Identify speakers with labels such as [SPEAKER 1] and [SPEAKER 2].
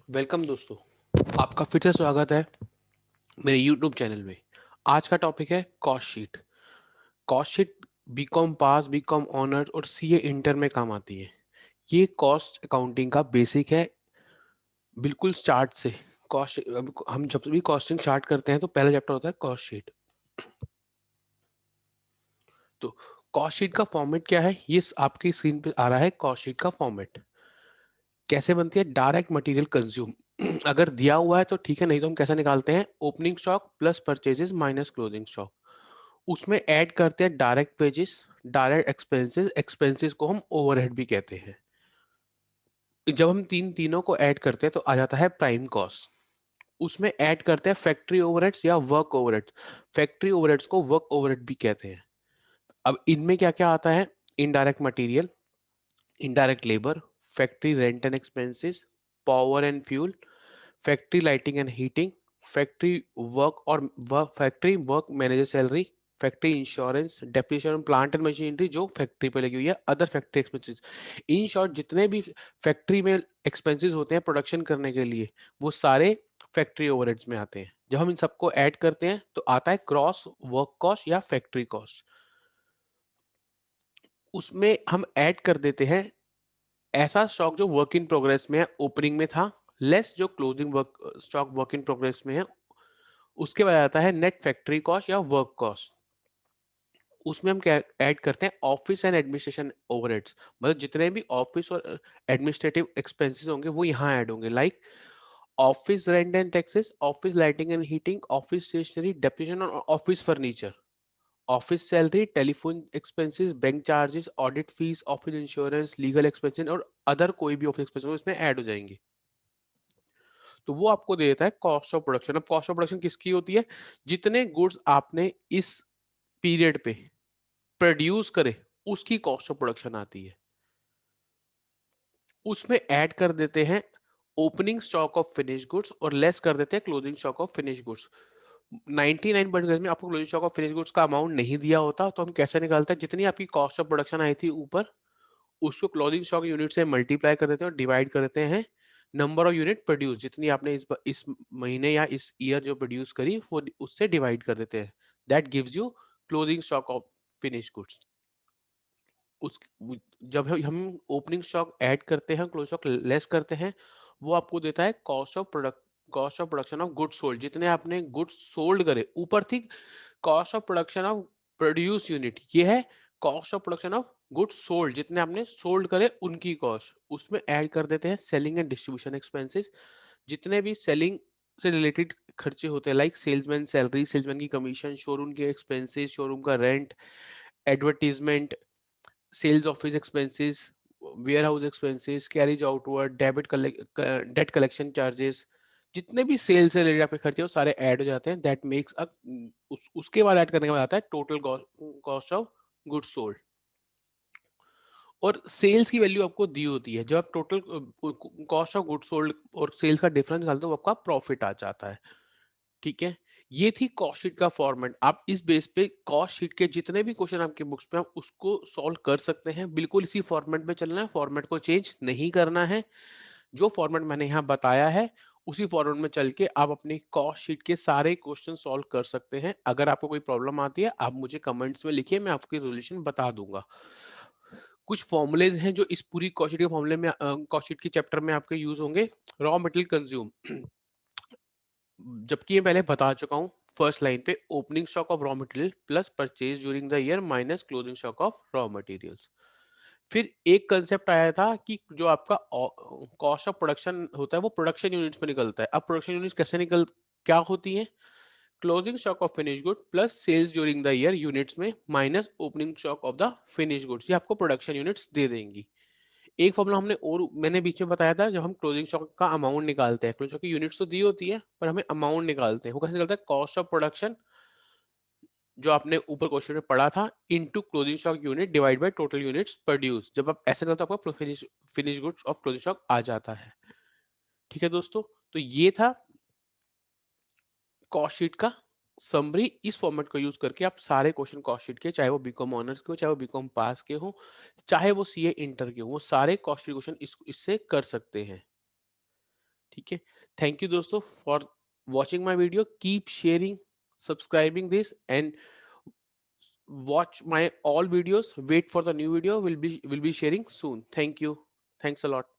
[SPEAKER 1] Welcome दोस्तों, आपका फिर से स्वागत है मेरे यूट्यूब चैनल में। आज का टॉपिक है cost sheet. Cost sheet BCom pass, BCom honours CA सीए इंटर में काम आती है। ये कॉस्ट अकाउंटिंग का बेसिक है, बिल्कुल स्टार्ट से। कॉस्ट हम जब भी कॉस्टिंग स्टार्ट करते हैं तो पहला चैप्टर होता है कॉस्ट शीट। तो कॉस्ट शीट का फॉर्मेट क्या है, ये आपकी स्क्रीन पे आ रहा है। कॉस्ट शीट का फॉर्मेट कैसे बनती है? डायरेक्ट मटेरियल कंज्यूम अगर दिया हुआ है तो ठीक है, नहीं तो हम कैसे निकालते हैं? Opening stock plus purchases minus closing stock. उसमें ऐड करते हैं direct pages, direct expenses. Expenses को हम ओवरहेड भी कहते हैं। जब हम तीनों को ऐड करते हैं तो आ जाता है प्राइम कॉस्ट। उसमें ऐड करते हैं फैक्ट्री ओवरहेड्स या वर्क ओवरहेड्स। फैक्ट्री ओवरहेड्स को वर्क ओवरहेड भी कहते हैं। अब इनमें क्या क्या आता है? Indirect material, indirect labour, factory rent and expenses, power and fuel, factory lighting and heating, factory work और factory work manager salary, factory insurance, depreciation plant and machinery जो फैक्ट्री पे लगी हुई है, other factory expenses. In short जितने भी factory में expenses होते हैं प्रोडक्शन करने के लिए, वो सारे फैक्ट्री ओवरहेड्स में आते हैं। जब हम इन सबको ऐड करते हैं तो आता है क्रॉस वर्क कॉस्ट या फैक्ट्री कॉस्ट। उसमें हम ऐड कर देते हैं ऐसा स्टॉक जो वर्क इन प्रोग्रेस में है, ओपनिंग में था, लेस जो closing work stock work in progress में है। उसके बाद आता है नेट फैक्ट्री कॉस्ट या वर्क कॉस्ट। उसमें हम क्या ऐड करते हैं? Office and administration overheads. मतलब जितने भी ऑफिस और एडमिनिस्ट्रेटिव एक्सपेंसेस होंगे वो यहाँ ऐड होंगे, like office rent and taxes, office lighting and heating, office stationery, depreciation और office furniture, office salary, telephone expenses, bank charges, audit fees, office insurance, legal expenses और अदर कोई भी office expenses इसमें add हो जाएंगे। तो वो आपको दे देता है कॉस्ट ऑफ प्रोडक्शन। अब कॉस्ट ऑफ प्रोडक्शन किसकी होती है? जितने गुड्स आपने इस पीरियड पे प्रोड्यूस करे उसकी कॉस्ट ऑफ प्रोडक्शन आती है। उसमें ऐड कर देते हैं opening stock of finish goods और लेस कर देते हैं closing stock of finish goods. 99% में आपको closing stock of finish goods का अमाउंट नहीं दिया होता, तो हम कैसे निकालते हैं? जितनी आपकी कॉस्ट ऑफ प्रोडक्शन आई थी ऊपर, उसको क्लोजिंग स्टॉक यूनिट से मल्टीप्लाई कर देते हैं और डिवाइड कर देते हैं नंबर ऑफ यूनिट प्रोड्यूस, जितनी आपने इस महीने या इस ईयर जो प्रोड्यूस करी वो उससे डिवाइड कर देते हैं। That gives you closing stock of finish goods. उस जब हम ओपनिंग स्टॉक ऐड करते हैं, क्लोज स्टॉक लेस करते हैं, वो आपको देता है cost of production of goods sold. जितने आपने गुड्स सोल्ड करे, ऊपर थी cost of production of produce unit, ये है cost of production of goods sold, जितने आपने सोल्ड करे उनकी कॉस्ट। उसमें ऐड कर देते हैं सेलिंग एंड डिस्ट्रीब्यूशन एक्सपेंसेस। जितने भी सेलिंग से रिलेटेड खर्चे होते हैं, लाइक सेल्समैन सैलरी, सेल्समैन की कमीशन, शोरूम के एक्सपेंसेस, शोरूम का rent, advertisement, sales office expenses, warehouse expenses, carriage outward, debt collection charges, जितने भी सेल्स से रिलेटेड आपके खर्चे वो सारे ऐड हो जाते हैं। दैट मेक्स अ उसके बाद ऐड करने के बाद आता है total cost of goods sold. और सेल्स की वैल्यू आपको दी होती है। जब आप total cost of goods sold और सेल्स का डिफरेंस निकालते हो, वो आपका प्रॉफिट आ जाता है। ठीक है, ये थी कॉस्ट शीट का फॉर्मेट। आप इस बेस पे कॉस्ट शीट के जितने भी क्वेश्चन आपके बुक्स पे आप उसको सॉल्व कर सकते हैं। बिल्कुल इसी फॉर्मेट में चलना है, फॉर्मेट को चेंज नहीं करना है। जो फॉर्मेट मैंने यहाँ बताया है उसी फॉर्मेट में चल के आप अपनी कॉस्ट शीट के सारे क्वेश्चन सॉल्व कर सकते हैं। अगर आपको कोई प्रॉब्लम आती है आप मुझे कमेंट्स में लिखिए, मैं आपकी सोल्यूशन बता दूंगा। कुछ फॉर्मुलेज हैं जो इस पूरी कॉस्ट शीट के फॉर्मूले में, कॉस्ट शीट के चैप्टर में आपके यूज होंगे। रॉ मटेरियल कंज्यूम, जबकि ये पहले बता चुका हूँ फर्स्ट लाइन पे, opening stock of raw material plus purchase during the year minus closing stock of raw materials. फिर एक कंसेप्ट आया था कि जो आपका कॉस्ट ऑफ प्रोडक्शन होता है वो प्रोडक्शन यूनिट्स में निकलता है। अब प्रोडक्शन यूनिट्स कैसे निकल क्या होती है? Closing stock of finish good plus sales during the year units में minus opening stock of the finish goods, ये आपको प्रोडक्शन यूनिट्स दे देंगी। एक फॉर्मूला हमने और मैंने बीच में बताया था, जब हम क्लोजिंग स्टॉक का अमाउंट निकालते हैं, क्लोजिंग स्टॉक की यूनिट्स तो दी होती है पर हमें अमाउंट निकालते हैं, वो कैसे निकलता है? कॉस्ट ऑफ प्रोडक्शन जो आपने ऊपर क्वेश्चन में पढ़ा था into closing stock unit divide by total units produce. जब आप ऐसे करते हो तो आपका finish goods of closing stock आ जाता है। ठीक है दोस्तों, तो ये था कॉस्ट शीट का समरी। इस फॉर्मेट को यूज करके आप सारे क्वेश्चन कॉस्ट शीट के, चाहे वो बीकॉम ऑनर्स के हो, चाहे वो बीकॉम पास के हो, चाहे वो सीए इंटर के हो, वो सारे कॉस्ट शीट क्वेश्चन इससे कर सकते हैं। ठीक है, थैंक यू दोस्तों for watching my video, keep sharing, subscribing this, and watch my all videos. Wait for the new video, will be sharing soon. Thank you, thanks a lot.